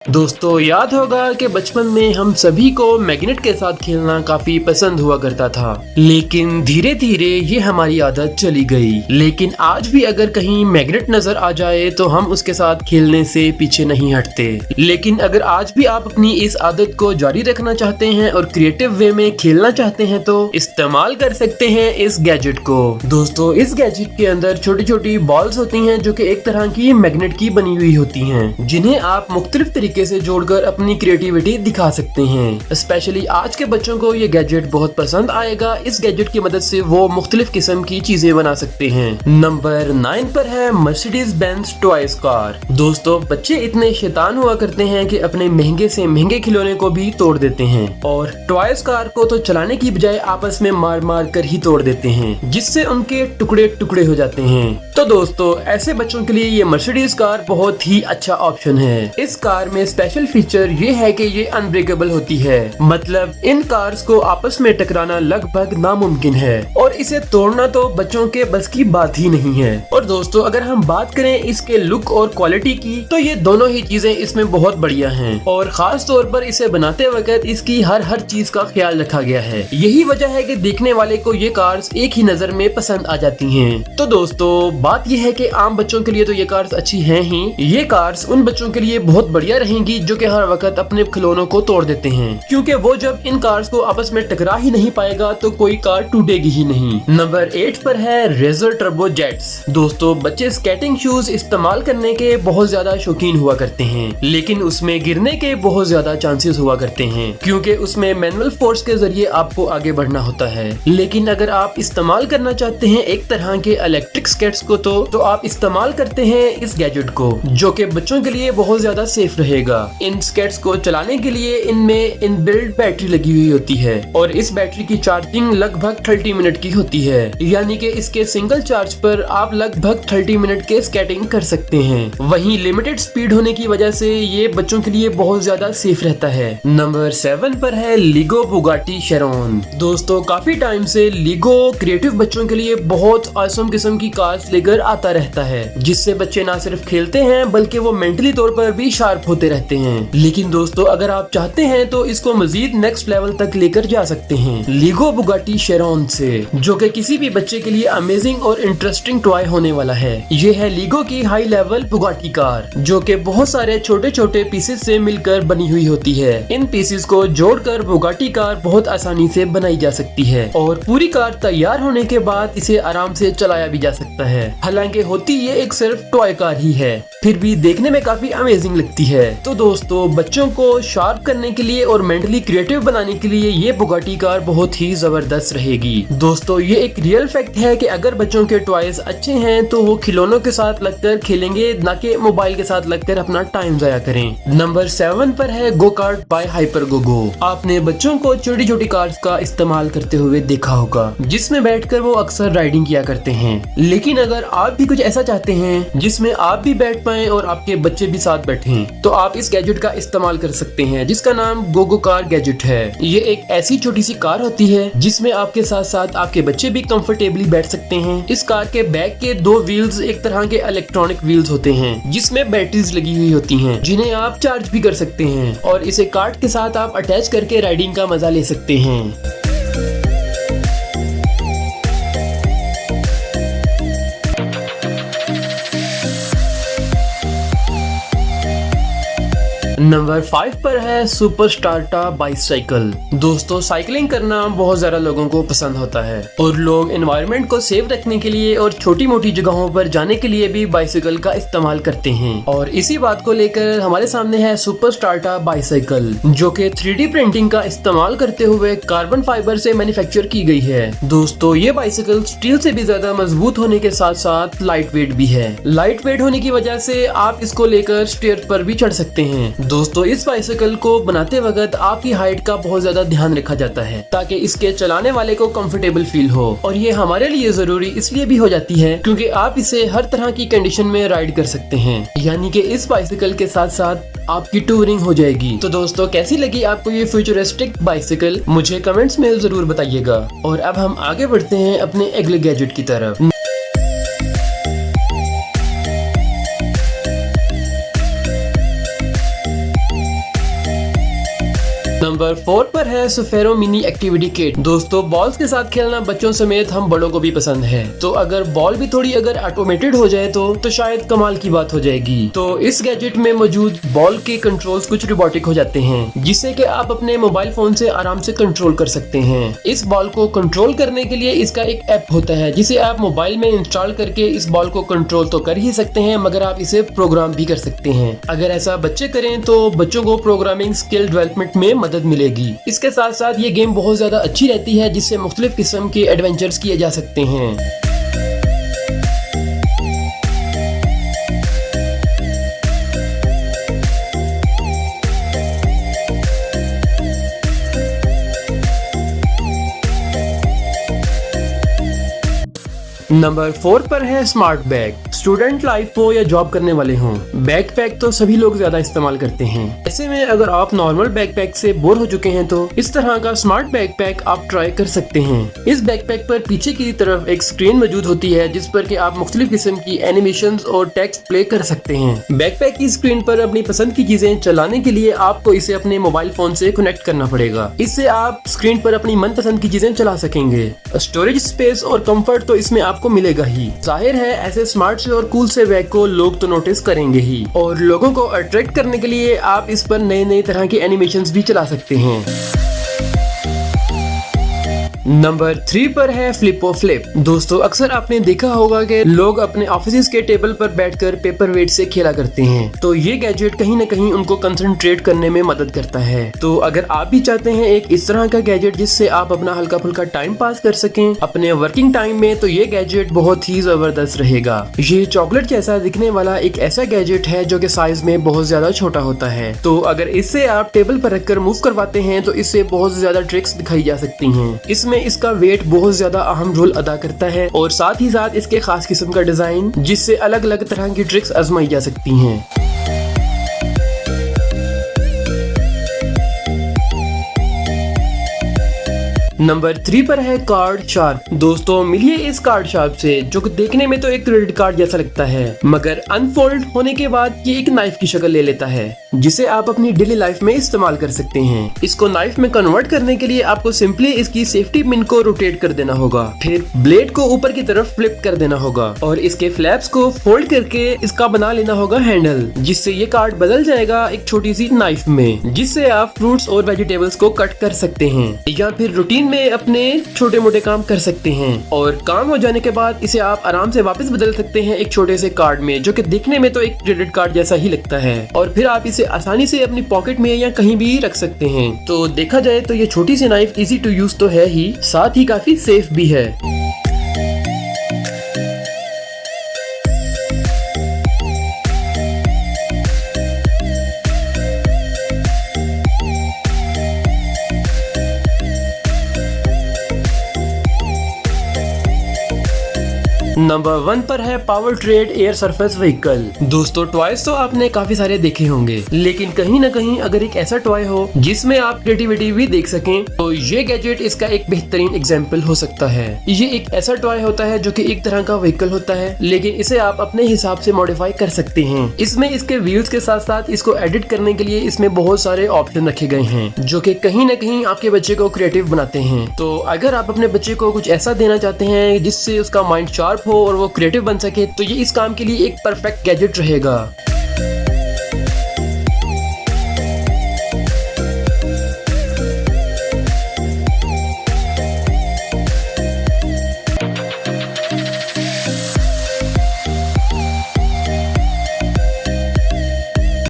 दोस्तों याद होगा कि बचपन में हम सभी को मैग्नेट के साथ खेलना काफी पसंद हुआ करता था, लेकिन धीरे धीरे ये हमारी आदत चली गई। लेकिन आज भी अगर कहीं मैग्नेट नजर आ जाए तो हम उसके साथ खेलने से पीछे नहीं हटते। लेकिन अगर आज भी आप अपनी इस आदत को जारी रखना चाहते हैं और क्रिएटिव वे में खेलना चाहते हैं तो इस्तेमाल कर सकते हैं इस गैजेट को। दोस्तों इस गैजेट के अंदर छोटी छोटी बॉल्स होती हैं जो कि एक तरह की मैग्नेट की बनी हुई होती हैं, जिन्हें आप मुख्तलिफ तरीके से जोड़कर अपनी क्रिएटिविटी दिखा सकते हैं। स्पेशली आज के बच्चों को ये गैजेट बहुत पसंद आएगा। इस गैजेट की मदद से वो मुख्तलिफ किस्म की चीजें बना सकते हैं। नंबर 9 पर है मर्सिडीज बेंज टॉयज कार। दोस्तों बच्चे इतने शैतान हुआ करते हैं कि अपने महंगे से महंगे खिलौने को भी तोड़ देते हैं और टॉयज कार को तो चलाने की बजाय आपस में मार मार कर ही तोड़ देते हैं, जिससे उनके टुकड़े टुकड़े हो जाते हैं। तो दोस्तों ऐसे बच्चों के लिए ये मर्सिडीज कार बहुत ही अच्छा ऑप्शन है। इस कार में स्पेशल फीचर ये है कि ये अनब्रेकेबल होती है, मतलब इन कार्स को आपस में टकराना लगभग नामुमकिन है और इसे तोड़ना तो बच्चों के बस की बात ही नहीं है। और दोस्तों अगर हम बात करें इसके लुक और क्वालिटी की तो ये दोनों ही चीजें इसमें बहुत बढ़िया हैं और खास तौर पर इसे बनाते वक्त इसकी हर चीज का ख्याल रखा गया है। यही वजह है कि देखने वाले को ये कार्स एक ही नजर में पसंद आ जाती हैं। तो दोस्तों बात यह है कि आम बच्चों के लिए तो ये कार्स अच्छी हैं ही, ये कार्स उन बच्चों के लिए बहुत बढ़िया रहेंगी जो कि हर वक्त अपने खिलौनों को तोड़ देते हैं, क्योंकि वो जब इन कार्स को आपस में टकरा ही नहीं पाएगा तो कोई कार टूटेगी ही नहीं। नंबर 8 पर है रेजर टर्बो जेट्स। दोस्तों बच्चे स्केटिंग शूज इस्तेमाल करने के बहुत ज्यादा शौकीन हुआ करते हैं, लेकिन उसमें गिरने के बहुत ज्यादा चांसेस हुआ करते हैं, क्योंकि उसमें मैनुअल फोर्स के जरिए आपको आगे बढ़ना होता है। लेकिन अगर आप इस्तेमाल करना चाहते हैं एक तरह के इलेक्ट्रिक स्केट्स को तो आप इस्तेमाल करते हैं इस गैजेट को, जो कि बच्चों के लिए बहुत ज्यादा सेफ रहेगा। इन स्केट्स को चलाने के लिए इनमें इनबिल्ट बैटरी लगी हुई होती है और इस बैटरी की चार्जिंग लगभग 30 मिनट की होती है, यानी कि इसके सिंगल चार्ज पर आप लगभग 30 मिनट के स्केटिंग कर सकते हैं। वहीं लिमिटेड स्पीड होने की वजह से ये बच्चों के लिए बहुत ज्यादा सेफ रहता है। नंबर 7 पर है लीगो बुगाटी शेरोन। दोस्तों काफी टाइम से लीगो क्रिएटिव बच्चों के लिए बहुत ऑसम किस्म की कार्स लेकर आता रहता है, जिससे बच्चे ना सिर्फ खेलते हैं बल्कि वो मेंटली तौर पर भी शार्प होते रहते हैं। लेकिन दोस्तों अगर आप चाहते हैं तो इसको मजीद नेक्स्ट लेवल तक लेकर जा सकते हैं लीगो बुगाटी शेरोन से, जो कि किसी भी बच्चे के लिए अमेजिंग और इंटरेस्टिंग टॉय होने वाला है। ये है लीगो की हाई लेवल बुगाटी कार, जो कि बहुत सारे छोटे छोटे पीसेस से मिलकर बनी हुई होती है। इन पीसेस को जोड़कर बुगाटी कार बहुत आसानी से बनाई जा सकती है और पूरी कार तैयार होने के बाद इसे आराम से चलाया भी जा सकता है। हालांकि होती ये एक सिर्फ टॉय कार ही है, फिर भी देखने में काफी अमेजिंग लगती है। तो दोस्तों बच्चों को शार्प करने के लिए और मेंटली क्रिएटिव बनाने के लिए ये बुगाटी कार बहुत ही जबरदस्त रहेगी। दोस्तों ये एक रियल फैक्ट है कि अगर बच्चों के टॉयज अच्छे हैं तो वो खिलौनों के साथ लगकर खेलेंगे, ना कि मोबाइल के साथ लगकर अपना टाइम जाया करें। नंबर 7 पर है go kart by Hyper Gogo. आपने बच्चों को छोटी छोटी कार्स का इस्तेमाल करते हुए देखा होगा, जिसमें बैठकर वो अक्सर राइडिंग किया करते हैं। लेकिन अगर आप भी कुछ ऐसा चाहते हैं जिसमें आप भी बैठ पाएं और आपके बच्चे भी साथ बैठें, तो आप इस गैजेट का इस्तेमाल कर सकते हैं, जिसका नाम गोगो कार गैजेट है। ये एक ऐसी छोटी सी कार होती है जिसमें आपके साथ साथ आपके बच्चे भी कंफर्टेबली बैठ सकते हैं। इस कार के बैक के 2 व्हील्स एक तरह के इलेक्ट्रॉनिक व्हील्स होते हैं, जिसमें बैटरीज लगी हुई होती हैं, जिन्हें आप चार्ज भी कर सकते हैं और इसे कार्ट के साथ आप अटैच करके राइडिंग का मजा ले सकते हैं। नंबर 5 पर है सुपर स्टार्टा बाइसाइकिल। दोस्तों साइकिलिंग करना बहुत ज्यादा लोगों को पसंद होता है और लोग एनवायरनमेंट को सेफ रखने के लिए और छोटी मोटी जगहों पर जाने के लिए भी बाइसाइकिल का इस्तेमाल करते हैं। और इसी बात को लेकर हमारे सामने है सुपर स्टार्टा बाइसाइकिल, जो कि 3D प्रिंटिंग का इस्तेमाल करते हुए कार्बन फाइबर से मैन्युफैक्चर की गई है। दोस्तों ये बाइसाइकिल स्टील से भी ज्यादा मजबूत होने के साथ साथ लाइट वेट भी है। लाइट वेट होने की वजह से आप इसको लेकर स्टेयर पर भी चढ़ सकते हैं। दोस्तों इस बाइसाइकिल को बनाते वक्त आपकी हाइट का बहुत ज्यादा ध्यान रखा जाता है, ताकि इसके चलाने वाले को कंफर्टेबल फील हो। और ये हमारे लिए जरूरी इसलिए भी हो जाती है क्योंकि आप इसे हर तरह की कंडीशन में राइड कर सकते हैं, यानी कि इस बाइसाइकिल के साथ साथ आपकी टूरिंग हो जाएगी। तो दोस्तों कैसी लगी आपको ये फ्यूचरिस्टिक बाइसाइकिल, मुझे कमेंट्स में जरूर बताइएगा। और अब हम आगे बढ़ते हैं अपने अगले गैजेट की तरफ। नंबर 4 पर है सुफेरो मिनी एक्टिविटी किट। दोस्तों बॉल्स के साथ खेलना बच्चों समेत हम बड़ों को भी पसंद है, तो अगर बॉल भी थोड़ी अगर ऑटोमेटेड हो जाए तो शायद कमाल की बात हो जाएगी। तो इस गैजेट में मौजूद बॉल के कंट्रोल्स कुछ रोबोटिक हो जाते हैं, जिससे कि आप अपने मोबाइल फोन से आराम से कंट्रोल कर सकते हैं। इस बॉल को कंट्रोल करने के लिए इसका एक ऐप होता है, जिसे आप मोबाइल में इंस्टॉल करके इस बॉल को कंट्रोल तो कर ही सकते हैं, मगर आप इसे प्रोग्राम भी कर सकते हैं। अगर ऐसा बच्चे करें तो बच्चों को प्रोग्रामिंग स्किल डेवलपमेंट में मदद मिलेगी। इसके साथ साथ ये गेम बहुत ज्यादा अच्छी रहती है, जिससे मुख्तलिफ किस्म के एडवेंचर्स किए जा सकते हैं। नंबर 4 पर है स्मार्ट बैग। स्टूडेंट लाइफ हो या जॉब करने वाले हों, बैकपैक तो सभी लोग ज्यादा इस्तेमाल करते हैं। ऐसे में अगर आप नॉर्मल बैकपैक से बोर हो चुके हैं तो इस तरह का स्मार्ट बैकपैक आप ट्राई कर सकते हैं। इस बैकपैक पर पीछे की तरफ एक स्क्रीन मौजूद होती है, जिस पर कि आप मुख्तलिफ किस्म की एनिमेशंस और टेक्स्ट प्ले कर सकते हैं। बैकपैक की स्क्रीन पर अपनी पसंद की चीजें चलाने के लिए आपको इसे अपने मोबाइल फोन से कनेक्ट करना पड़ेगा। इससे आप स्क्रीन पर अपनी मनपसंद की चीजें चला सकेंगे। स्टोरेज स्पेस और कंफर्ट तो इसमें आपको मिलेगा ही। जाहिर है ऐसे स्मार्ट से और कूल से बैग को लोग तो नोटिस करेंगे ही, और लोगों को अट्रैक्ट करने के लिए आप इस पर नए नए तरह के एनिमेशंस भी चला सकते हैं। नंबर 3 पर है फ्लिपो फ्लिप। दोस्तों अक्सर आपने देखा होगा कि लोग अपने ऑफिस के टेबल पर बैठकर पेपर वेट से खेला करते हैं, तो ये गैजेट कहीं न कहीं उनको कंसंट्रेट करने में मदद करता है। तो अगर आप भी चाहते हैं एक इस तरह का गैजेट जिससे आप अपना हल्का फुल्का टाइम पास कर सकें अपने वर्किंग टाइम में, तो ये गैजेट बहुत ही जबरदस्त रहेगा। ये चॉकलेट जैसा दिखने वाला एक ऐसा गैजेट है जो कि साइज में बहुत ज्यादा छोटा होता है, तो अगर इससे आप टेबल पर रखकर मूव करवाते हैं तो इससे बहुत ज्यादा ट्रिक्स दिखाई जा सकती हैं। इसमें इसका वेट बहुत ज्यादा अहम रोल अदा करता है, और साथ ही साथ इसके खास किस्म का डिजाइन जिससे अलग अलग तरह की ट्रिक्स आजमाई जा सकती हैं। नंबर 3 पर है कार्ड शार्प। दोस्तों मिलिए इस कार्ड शार्प से, जो कि देखने में तो एक क्रेडिट कार्ड जैसा लगता है, मगर अनफोल्ड होने के बाद ये एक नाइफ की शक्ल ले लेता है, जिसे आप अपनी डेली लाइफ में इस्तेमाल कर सकते हैं। इसको नाइफ में कन्वर्ट करने के लिए आपको सिंपली इसकी सेफ्टी पिन को रोटेट कर देना होगा, फिर ब्लेड को ऊपर की तरफ फ्लिप कर देना होगा, और इसके फ्लैप्स को फोल्ड करके इसका बना लेना होगा हैंडल, जिससे ये कार्ड बदल जाएगा एक छोटी सी नाइफ में, जिससे आप फ्रूट्स और वेजिटेबल्स को कट कर सकते हैं, या फिर रूटीन में अपने छोटे मोटे काम कर सकते हैं। और काम हो जाने के बाद इसे आप आराम से वापस बदल सकते हैं एक छोटे से कार्ड में, जो कि दिखने में तो एक क्रेडिट कार्ड जैसा ही लगता है, और फिर आप इसे आसानी से अपनी पॉकेट में या कहीं भी रख सकते हैं। तो देखा जाए तो ये छोटी सी नाइफ इजी टू यूज तो है ही, साथ ही काफी सेफ भी है। नंबर 1 पर है power trade air surface vehicle. दोस्तों टॉयज तो आपने काफी सारे देखे होंगे, लेकिन कहीं न कहीं अगर एक ऐसा टॉय हो जिसमें आप क्रिएटिविटी भी देख सकें, तो ये गैजेट इसका एक बेहतरीन एग्जाम्पल हो सकता है। ये एक ऐसा टॉय होता है जो कि एक तरह का व्हीकल होता है, लेकिन इसे आप अपने हिसाब से मॉडिफाई कर सकते हैं। इसमें इसके व्हील्स के साथ साथ इसको एडिट करने के लिए इसमें बहुत सारे ऑप्शन रखे गए हैं, जो कि कहीं न कहीं आपके बच्चे को क्रिएटिव बनाते हैं। तो अगर आप अपने बच्चे को कुछ ऐसा देना चाहते हैं जिससे उसका माइंड शार्प हो और वो क्रिएटिव बन सके, तो ये इस काम के लिए एक परफेक्ट गैजेट रहेगा।